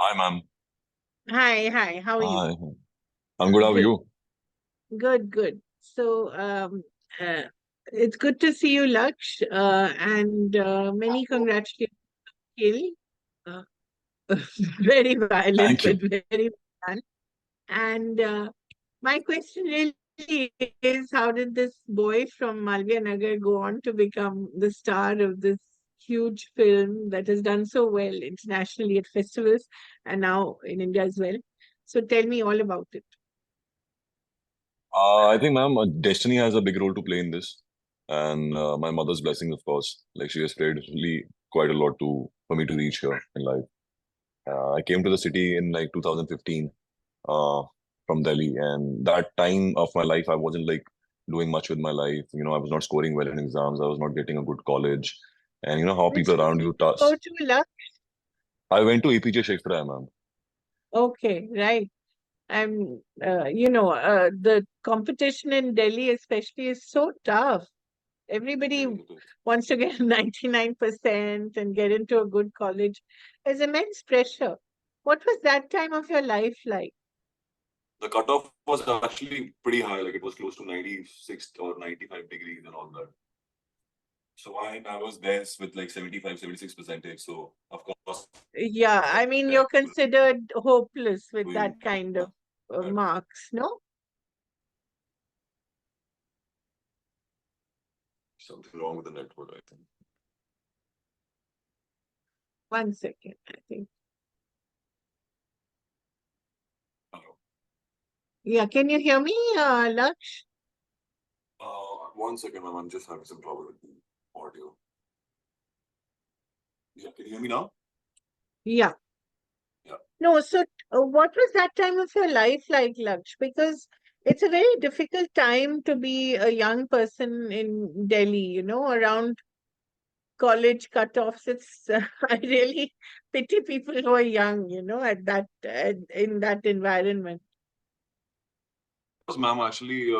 Hi, ma'am. Hi, how are you? Hi. I'm good. How are Great, you? good. So, uh, it's good to see you, Laksh, and many congratulations, Kil. Uh, very violent, Thank but you. very fun. And my question really is, how did this boy from Malviyanagar go on to become the star of this huge film that has done so well internationally at festivals and now in India as well? So tell me all about it. I think, ma'am, destiny has a big role to play in this, and my mother's blessing, of course. Like she has prayed really quite a lot to for me to reach here in life. I came to the city in like 2015 uh, from Delhi, and that time of my life, I wasn't like doing much with my life. I was not scoring well in exams. I was not getting a good college, and you know how Which people school around did you you go task. to, Laksh? I went to APJ Shakespeare, ma'am. Okay, right. The competition in Delhi especially is so tough. Everybody wants to get 99% and get into a good college. There's immense pressure. What was that time of your life like? The cutoff was actually pretty high, like it was close to 96 or 95 degrees and all that. So I was there with like 75, 76 percentage. So of course, Yeah, I mean, that you're considered hopeless with will that kind of that marks, no? something wrong with the network, I think. One second, I think. Hello. Yeah, can you hear me, Laksh? 1 second, ma'am. I'm just having some trouble with the audio. Yeah, can you hear me now? Yeah. Yeah. No, so what was that time of your life like, Laksh? Because it's a very difficult time to be a young person in Delhi, around college cutoffs. I really pity people who are young, in that environment. Because, ma'am, actually,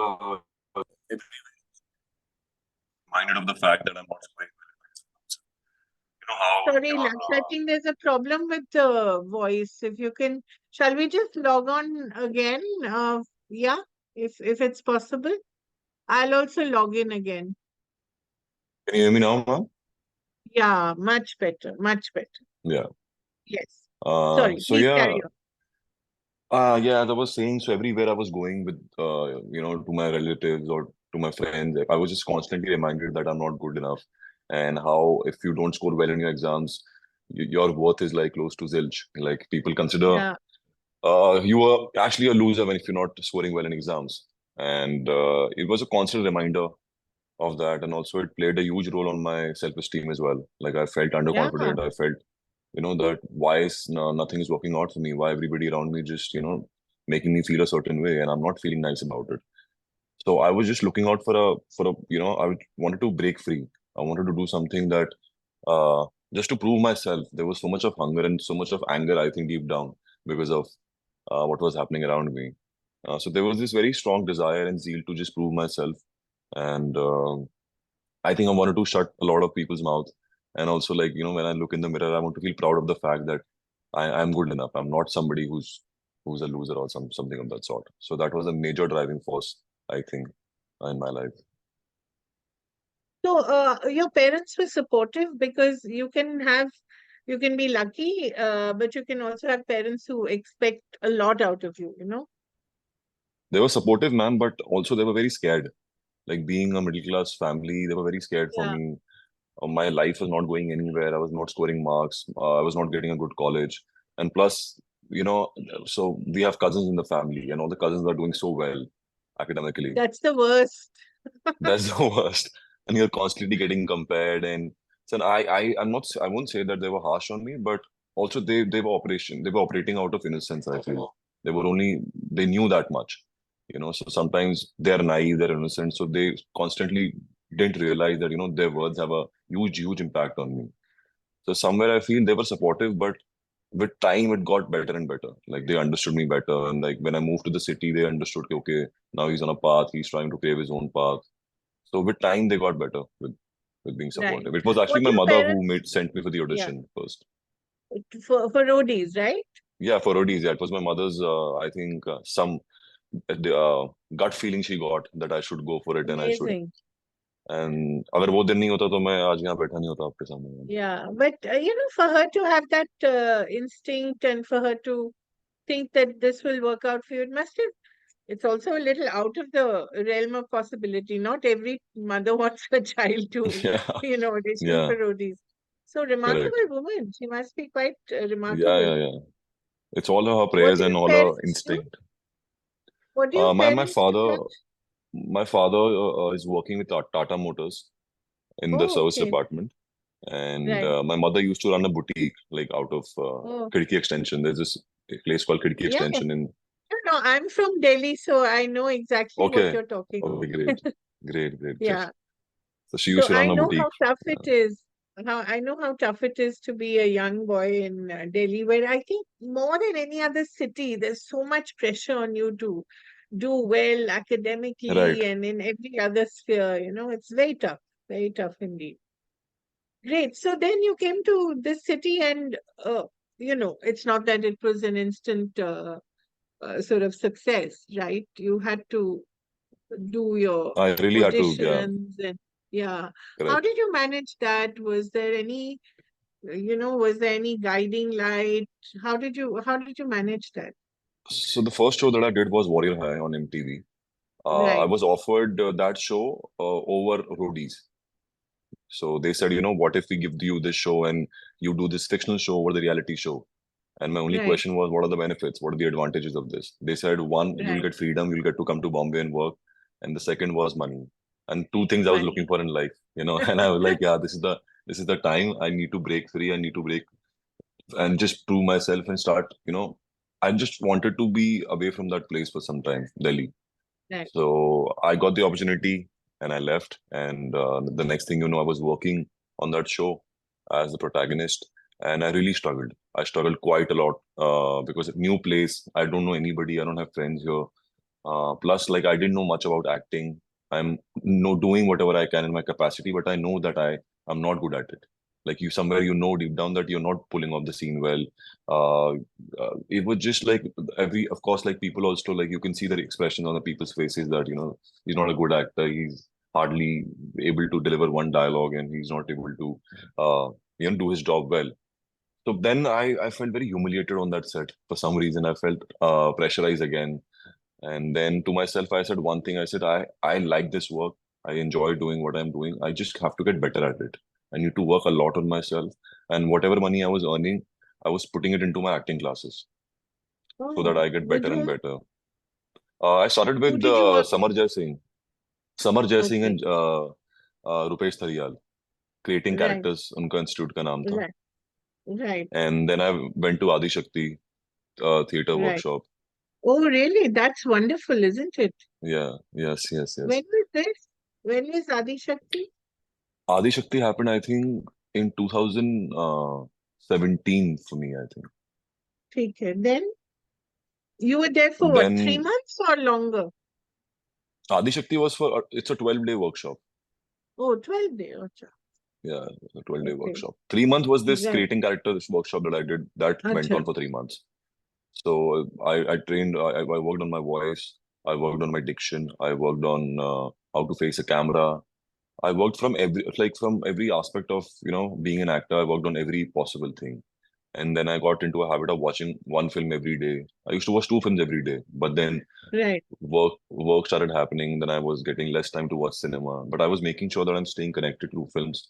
reminded of the fact that I'm not going well. You know how Sorry, Laksh, I think there's a problem with the voice. If you can, shall we just log on again? Yeah, if it's possible. I'll also log in again. can you hear me now, ma'am? Yeah, much better, much better. Yeah. Yes. Sorry, So please yeah, carry on. yeah, as I was saying, so everywhere I was going with, to my relatives or to my friends, I was just constantly reminded that I'm not good enough, and how if you don't score well in your exams, your worth is like close to zilch. Like people consider Yeah, you are actually a loser when if you're not scoring well in exams, and it was a constant reminder of that, and also it played a huge role on my self-esteem as well. Like I felt yeah, underconfident. I felt that why is no, nothing is working out for me, why everybody around me just making me feel a certain way and I'm not feeling nice about it. So I was just looking out for a wanted to break free. I wanted to do something that uh just to prove myself. There was so much of hunger and so much of anger, I think, deep down, because of what was happening around me. So there was this very strong desire and zeal to just prove myself, and I think I wanted to shut a lot of people's mouth. And also, like, when I look in the mirror, I want to feel proud of the fact that I'm good enough. I'm not somebody who's a loser or something of that sort. So that was a major driving force, I think, in my life. So, your parents were supportive because you can be lucky, but you can also have parents who expect a lot out of you. They were supportive, man, but also they were very scared. Like being a middle class family, they were very scared for Yeah, me. My life was not going anywhere. I was not scoring marks. I was not getting a good college. And plus, so we have cousins in the family, and all the cousins are doing so well academically. that's the worst. That's the worst. And you're constantly getting compared. And so I'm not, I won't say that they were harsh on me, but also they were operating out of innocence, I feel. They knew that much. So sometimes they're naive, they're innocent. So they constantly didn't realize that, their words have a huge, huge impact on me. So somewhere I feel they were supportive, but with time it got better and better. Like they understood me better. And like when I moved to the city, they understood, okay, now he's on a path, he's trying to crave his own path. So with time, they got better with being Right. supportive. It was actually What my your mother who parents, sent me for the yeah, audition first. for roadies, right? Yeah, for roadies. Yeah, it was my mother's. I think some the gut feeling she got that I should go for it and I should. Amazing. And अगर वो दिन नहीं होता तो मैं आज यहाँ बैठा नहीं होता आपके सामने. Yeah, but for her to have that instinct and for her to think that this will work out for you, it must have. It's also a little out of the realm of possibility. Not every mother wants her child to, Yeah, audition yeah, for roadies. So correct. remarkable woman. She must be quite Yeah, remarkable. yeah, yeah. It's all her What prayers do and your all her parents do? instinct. What do your My my parents do, father Laksh? my father is working with Tata Motors in the Oh, service okay. department, and Right. my mother used to run a boutique like out of Oh, Khidki Extension. There's this place called Khidki yeah. Extension in. No, I'm from Delhi, so I know exactly what Okay, you're talking okay, about. great, great, great, great. Yeah. So she So used to I run a know how boutique. tough it Yeah, is. How I know how tough it is to be a young boy in Delhi, where I think more than any other city, there's so much pressure on you to do well right. academically and in every other sphere. It's very tough indeed. Great. So then you came to this city, and it's not that it was an instant sort of success, right? You had to do your I really had to. Yeah, auditions and yeah. How correct. did you manage that? Was there any guiding light? How did you manage that? So the first show that I did was Warrior High on MTV. I Right, was offered that show over roadies. So they said, what if we give you this show and you do this fictional show over the reality show? And my only right, question was, what are the benefits? What are the advantages of this? They said, one, you'll right. get freedom, you'll get to come to Bombay and work. And the second was money. And two things I was looking Money. for in life, and I was like, yeah, this is the time I need to break free. I need to break and just prove myself and start, I just wanted to be away from that place for some time, Delhi. Right. So I got the opportunity and I left. And the next thing you know, I was working on that show as the protagonist. And I really struggled. I struggled quite a lot because new place. I don't know anybody. I don't have friends here. Plus, like I didn't know much about acting. I'm no doing whatever I can in my capacity, but I know that I'm not good at it. Like you, somewhere you know deep down that you're not pulling off the scene well. Uh, it was just like of course, like people also like you can see the expression on the people's faces that he's not a good actor. He's hardly able to deliver one dialogue, and he's not able to do his job well. So then I felt very humiliated on that set. For some reason, I felt pressurized again. And then to myself, I said one thing. I said, I like this work. I enjoy doing what I'm doing. I just have to get better at it. I need to work a lot on myself. And whatever money I was earning, I was putting it into my acting classes so that Oh, I get with better and whom? better. I started Who with did you work with? Samar Jai Singh Okay. and Rupesh Thariyal, creating Right, characters. उनका institute का नाम था. right, right, And then I went to Adi Shakti theater right. workshop. Oh, really? That's wonderful, isn't it? Yeah, yes, yes, When yes. was this? When was Adi Shakti? Adi Shakti happened, I think, in 2017 for me, I think. Okay. Then you were there for what, three Then months or longer? Adi Shakti was it's a 12-day workshop. Oh, 12 days. Acha. Yeah, a 12-day Okay. workshop. 3 months was this Right. creating characters workshop that I did that went Acha. on for 3 months. So I trained, I worked on my voice, I worked on my diction, I worked on how to face a camera. I worked from every aspect of, being an actor. I worked on every possible thing. And then I got into a habit of watching one film every day. I used to watch two films every day, but then Right. work started happening. Then I was getting less time to watch cinema, but I was making sure that I'm staying connected to films.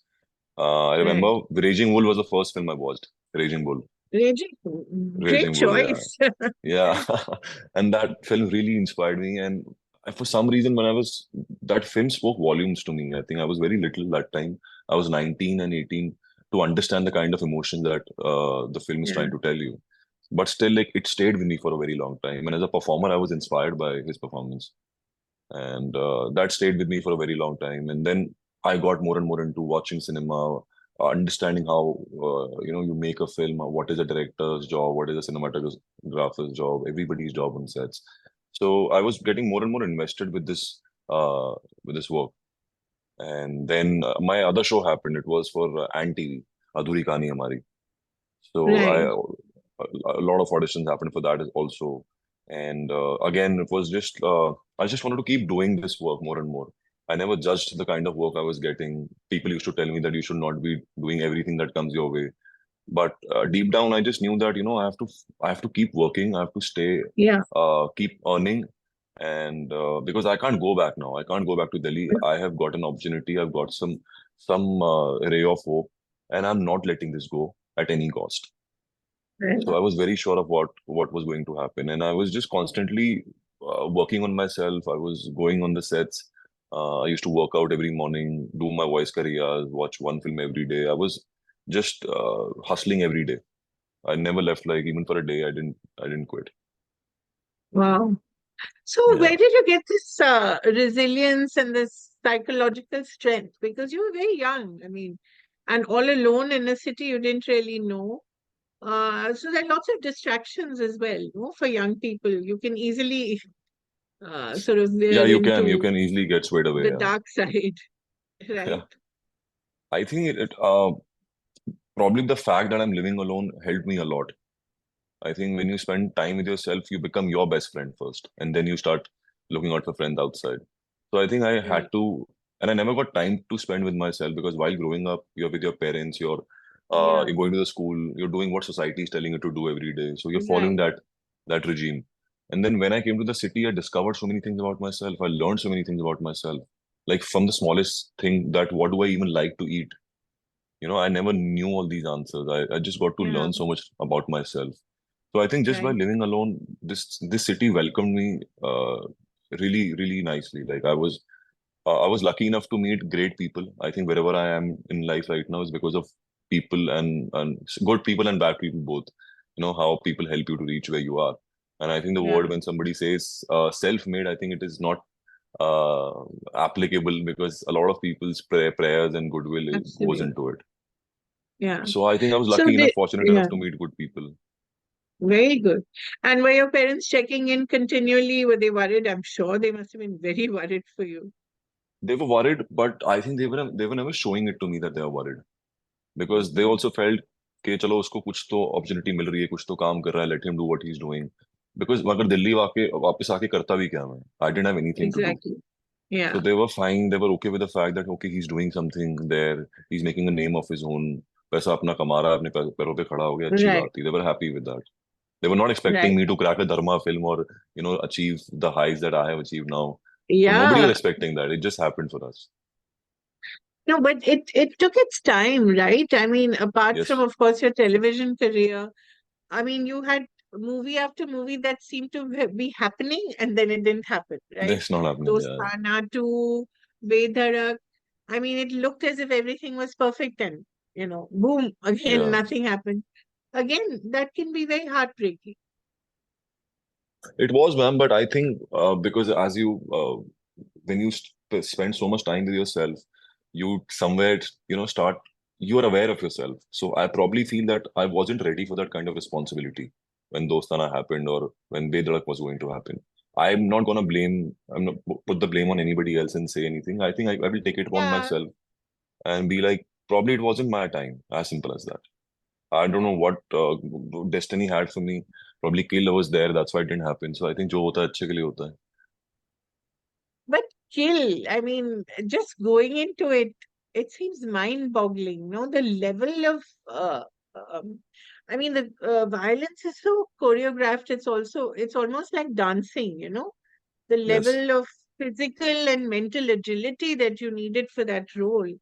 I Right. remember Raging Bull was the first film I watched. Raging Bull, Raging. Great Raging Bull, yeah, choice. yeah, and that film really inspired me. And for some reason, that film spoke volumes to me. I think I was very little that time. I was 19 and 18 to understand the kind of emotion that the film is Yeah. trying to tell you. But still, like it stayed with me for a very long time. And as a performer, I was inspired by his performance, and that stayed with me for a very long time. And then I got more and more into watching cinema, understanding how you make a film, what is a director's job, what is a cinematographer's job, everybody's job on sets. So I was getting more and more invested with this work. And then my other show happened. It was for Ant TV, Adhuri Kahani Hamari. So Right. a lot of auditions happened for that also. And again, it was just I just wanted to keep doing this work more and more. I never judged the kind of work I was getting. People used to tell me that you should not be doing everything that comes your way. But deep down, I just knew that I have to keep working. I have to stay, Yeah. keep earning, and because I can't go back now. I can't go back to Delhi. I have got an opportunity. I've got some ray of hope, and I'm not letting this go at any cost. So Yeah. I was very sure of what was going to happen, and I was just constantly working on myself. I was going on the sets. I used to work out every morning, do my voice careers, watch one film every day. I was just hustling every day. I never left, like even for a day. I didn't quit. Wow. So Yeah. where did you get this resilience and this psychological strength? Because you were very young. I mean, and all alone in a city you didn't really know. So there are lots of distractions as well, no, for young people. You can easily sort of Yeah, veer you into can easily get swayed away. the Yeah. dark side, Yeah. right? I think probably the fact that I'm living alone helped me a lot. I think when you spend time with yourself, you become your best friend first, and then you start looking out for friends outside. So I think I had Right. to, and I never got time to spend with myself because while growing up, you're with your parents, Yeah. you're going to the school, you're doing what society is telling you to do every day. So you're following Right. that regime. And then when I came to the city, I discovered so many things about myself. I learned so many things about myself, like from the smallest thing that what do I even like to eat. I never knew all these answers. I just got to Yeah. learn so much about myself. So I think just by Right. living alone, this city welcomed me really, really nicely. Like I was lucky enough to meet great people. I think wherever I am in life right now is because of people and good people and bad people both. How people help you to reach where you are. And I think the Yeah. word when somebody says self-made, I think it is not uh, applicable because a lot of people's prayers and goodwill goes Absolutely. into it. Yeah. So I think I was So lucky enough, they, fortunate enough yeah, to meet good people. very good. And were your parents checking in continually? Were they worried? I'm sure they must have been very worried for you. They were worried, but I think they were never showing it to me that they are worried because they Okay. also felt कि चलो उसको कुछ तो opportunity मिल रही है, कुछ तो काम कर रहा है, let him do what he's doing. Because अगर दिल्ली वापस आके करता भी क्या मैं? I didn't have anything to do. Exactly. So Yeah. they were fine. They were okay with the fact that okay, he's doing something there. He's making a name of his own. पैसा अपना कमा रहा है, अपने पैरों पे खड़ा हो गया, अच्छी Right. बात थी. They were happy with that. They were not expecting Right. me to crack a Dharma film or achieve the highs that I have achieved now. So nobody was Yeah. expecting that. It just happened for us. No, but it took its time, right? I mean, apart from, Yes, of course, your television career, I mean, you had movie after movie that seemed to be happening and then it didn't happen, right? that's not happening. Yeah, Dostana 2, Bedharak. I mean, it looked as if everything was perfect and, boom, again, yeah. nothing happened. Again, that can be very heartbreaking. It was, ma'am. But I think because as when you spend so much time with yourself, you somewhere, start. You are aware of yourself. So I probably feel that I wasn't ready for that kind of responsibility when Dostana happened or when Bedrak was going to happen. I'm not gonna blame. I'm not put the blame on anybody else and say anything. I think I will take it upon Yeah. myself and be like, probably it wasn't my time. As simple as that. I don't know what destiny had for me. Probably kill was there. That's why it didn't happen. So I think जो होता है अच्छे के लिए होता है. But kill, I mean, just going into it, it seems mind-boggling, no? The level of, um, I mean, the violence is so choreographed. It's almost like dancing, the Yes. level of physical and mental agility that you needed for that role.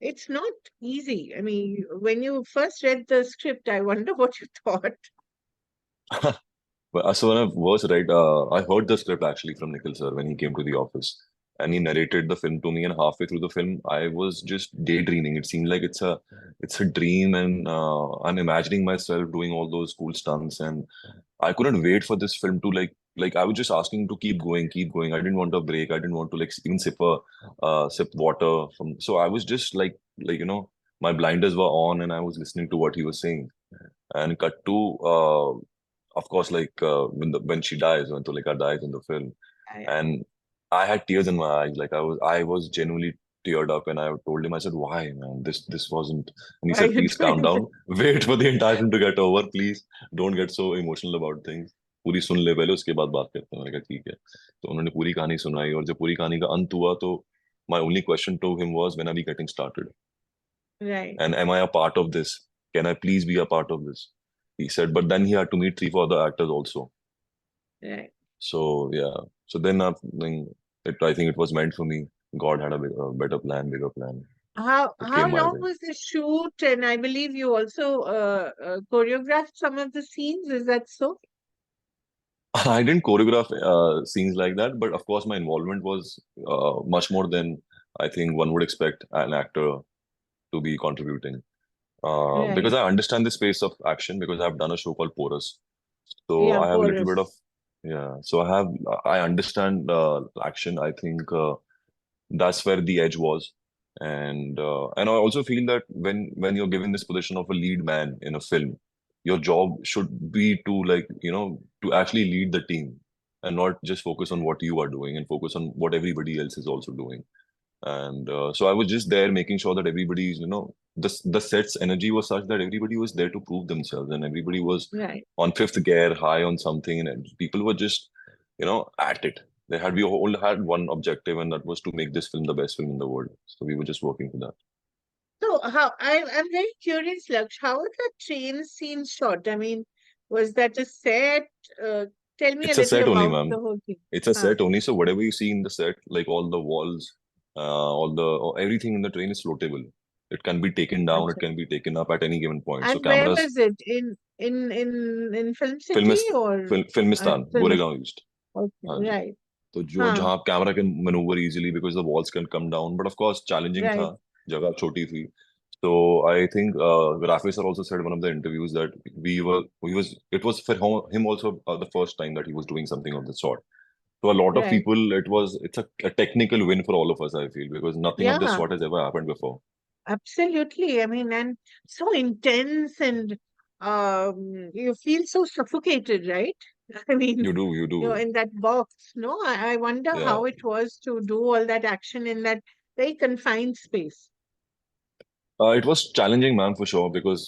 It's not easy. I mean, when you first read the script, I wonder what you thought. But so when I was right, I heard the script actually from Nikhil sir when he came to the office, and he narrated the film to me. And halfway through the film, I was just daydreaming. It seemed like it's a dream, and I'm imagining myself doing all those cool stunts. And I couldn't wait for this film to like I was just asking to keep going, keep going. I didn't want a break. I didn't want to like even sip water from. So I was just my blinders were on, and I was listening to what he was saying. And cut to of course, when she dies, when Tulika dies in the film, Yeah. and I had tears in my eyes. Like I was genuinely teared up, and I told him, I said, "Why, man? This wasn't." And he Why are said, you "Please calm doing this? down. Wait for the entire thing to get over. Please don't get so emotional about things. पूरी सुन ले पहले, उसके बाद बात करते हैं." मैंने कहा ठीक है। तो उन्होंने पूरी कहानी सुनाई, और जब पूरी कहानी का अंत हुआ तो my only question to him was, when are we getting started? Right, And am I a part of this? Can I please be a part of this? He said, but then he had to meet three, four other actors also. right. So yeah. So then I think it was meant for me. God had a better plan, bigger plan. It How came my long way. was the shoot? And I believe you also choreographed some of the scenes. Is that so? I didn't choreograph scenes like that, but of course my involvement was much more than I think one would expect an actor to be contributing. Because Right. I understand the space of action because I've done a show called Porous. So Yeah, I have a little bit of, chorus. yeah. So I understand action. I think that's where the edge was, and I also feel that when you're given this position of a lead man in a film, your job should be to, like, to actually lead the team and not just focus on what you are doing and focus on what everybody else is also doing. And so I was just there making sure that everybody's, the set's energy was such that everybody was there to prove themselves, and everybody was Right. on fifth gear, high on something, and people were just, at it. We all had one objective, and that was to make this film the best film in the world. So we were just working for that. So I'm very curious, Laksh, how was the train scene shot? I mean, was that a set? Uh, Tell me a It's a little set only, about the ma'am. whole thing. It's a Huh. set only. So whatever you see in the set, like all the walls, everything in the train is floatable. It can be taken down, it Achha. can be taken up at any given point. So And where cameras, was it? In Film City Filmist, or Filmistan, Film? Goregaon East. Okay, हाँ जी। right. तो जो Huh. जहाँ camera can maneuver easily because the walls can come down, but of course challenging था, Right. जगह छोटी थी. So I think Rafi sir also said in one of the interviews that it was for him also the first time that he was doing something of the sort. So a lot of Right. people, it's a technical win for all of us, I feel, because nothing of this Yeah, sort has ever happened before. absolutely. I mean, and so intense, and you feel so suffocated, right? I mean, You you're do, in that box. No, I wonder yeah. how it was to do all that action in that very confined space. It was challenging, ma'am, for sure, because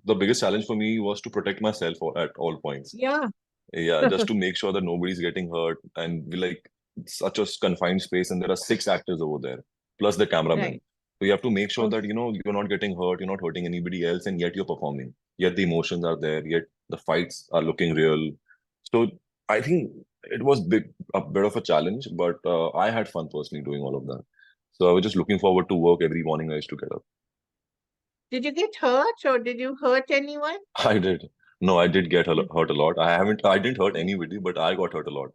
the biggest challenge for me was to protect myself at all points. Yeah, Yeah, just to make sure that nobody's getting hurt, and we like such a confined space, and there are six actors over there, plus the cameraman. right. So you have to make sure Oh, that you're not getting hurt, you're not hurting anybody else, and yet you're performing. Yet the emotions are there, yet the fights are looking real. So I think it was a bit of a challenge, but I had fun personally doing all of that. So I was just looking forward to work every morning. I used to get up. did you get hurt or did you hurt anyone? I did. No, I did get hurt a lot. I didn't hurt anybody, but I got hurt a lot.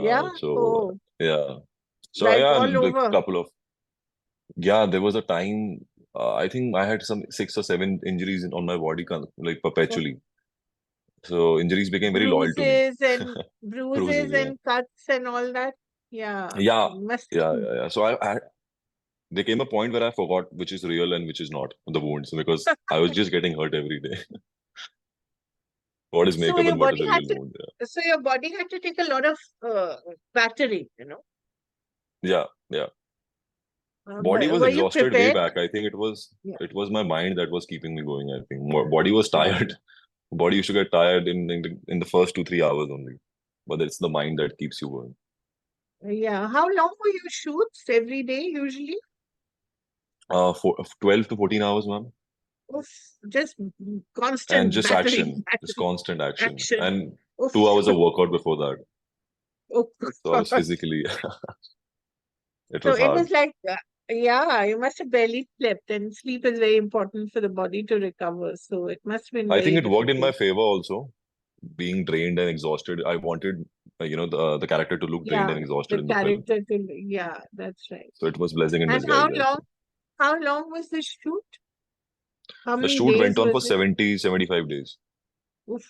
Yeah. Oh, Yeah. So like yeah, all the over. couple of yeah, there was a time. I think I had some 6 or 7 injuries on my body, like Oh, perpetually. So injuries became very loyal to me. bruises and Bruises, bruises yeah, and cuts and all that. Yeah, yeah, must. yeah. So there came a point where I forgot which is real and which is not the wounds, because I was just getting hurt every day. What is So makeup your and what is body a had real to. wound? So your body had to take a lot of battery. Yeah, yeah. Body was Were you exhausted way prepared? back. I think Yeah. it was my mind that was keeping me going. I think body was Right. tired. Body used to get tired in the first 2 3 hours only, but it's the mind that keeps you going. Yeah. How long were your shoots every day usually? For 12 to 14 hours, ma'am, Oof, just and constant just battery, action, just battery, constant action, action. and Oof. 2 hours of workout before that. Oh, So I was God. physically, it So was it hard. was like, yeah, you must have barely slept, and sleep is very important for the body to recover. So it must have been I think very it worked in my difficult. favor also. Being drained and exhausted, I wanted, the character to look drained Yeah, and exhausted the in the film. character to, yeah, that's right. So it was blessing in And disguise, I think. how long was the shoot? How The many shoot went days on was for it? 70 75 days, Oof.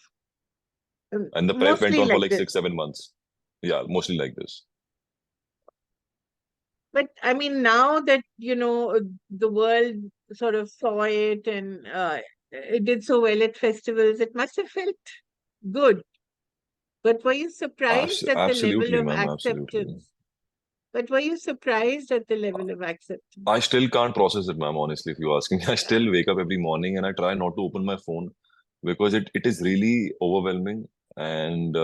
and the prep went Mostly on for like like this. 6 7 months. Yeah, mostly like this. But I mean, now that, the world sort of saw it and it did so well at festivals, it must have felt good. But were you surprised at the level Absolutely, of ma'am. Absolutely. acceptance? But were you surprised at the level of acceptance? I still can't process it, ma'am, honestly, if you ask me. I Yeah. still wake up every morning and I try not to open my phone because it is really overwhelming. And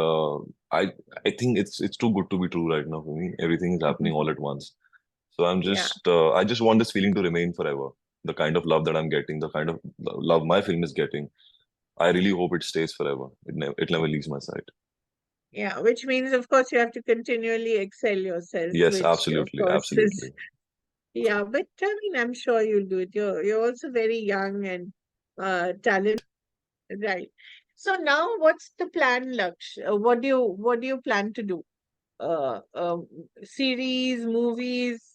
I I think it's too good to be true right now for me. Everything is happening all at once. So Yeah. I just want this feeling to remain forever. The kind of love that I'm getting, the kind of love my film is getting. I really hope it stays forever. It never leaves my side. Yeah, which means, of course, you have to continually excel yourself, Yes, which, of absolutely, course, is, absolutely. yeah, but I mean, I'm sure you'll do it. You're also very young and talented, right? So now, what's the plan, Laksh? What do you plan to do? Series, movies,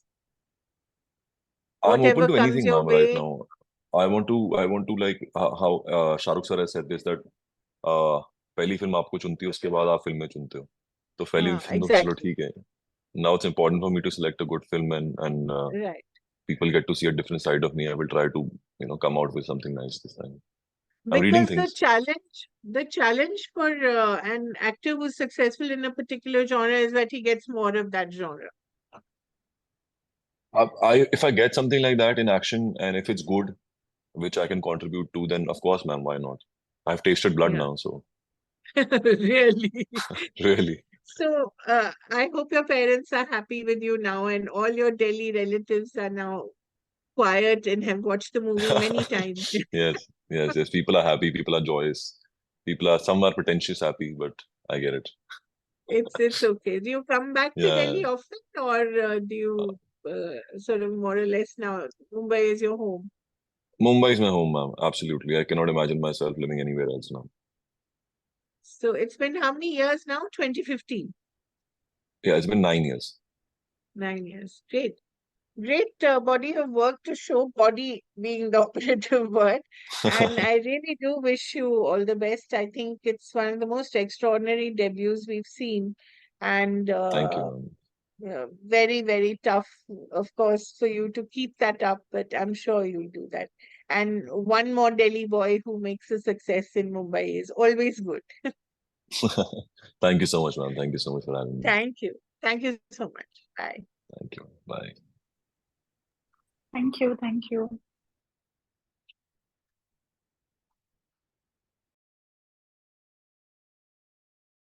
I'm open whatever to comes anything, your ma'am, right way? now. I want to like how Shah Rukh sir has said this that पहली film आपको चुनती है उसके बाद आप फिल्में चुनते हो तो पहली फिल्म तो चलो Exactly. ठीक है now it's important for me to select a good film and Right. people get to see a different side of me. I will try to come out with something nice this time. I'm reading Because things. the challenge for an actor who's successful in a particular genre is that he gets more of that genre. If I get something like that in action and if it's good, which I can contribute to, then of course, ma'am, why not? I've tasted blood Yeah, now, so really. really. So I hope your parents are happy with you now, and all your Delhi relatives are now quiet and have watched the movie many times. Yes, yes, yes. People are happy. People are joyous. Some are pretentious happy, but I get it. It's okay. Do you come back to Yeah, Delhi often, or do you sort of more or less now Mumbai is your home? Mumbai is my home, ma'am. Absolutely. I cannot imagine myself living anywhere else now. So it's been how many years now? 2015, Yeah, it's been 9 years. 9 years. Great. Great body of work to show body being the operative word. And I really do wish you all the best. I think it's one of the most extraordinary debuts we've seen. And Thank you, ma'am. very, very tough, of course, for you to keep that up, but I'm sure you'll do that. And one more Delhi boy who makes a success in Mumbai is always good. Thank you so much, ma'am. Thank you so much for having me. Thank you. Thank you so much. Bye. Thank you. Bye. Thank you. Thank you.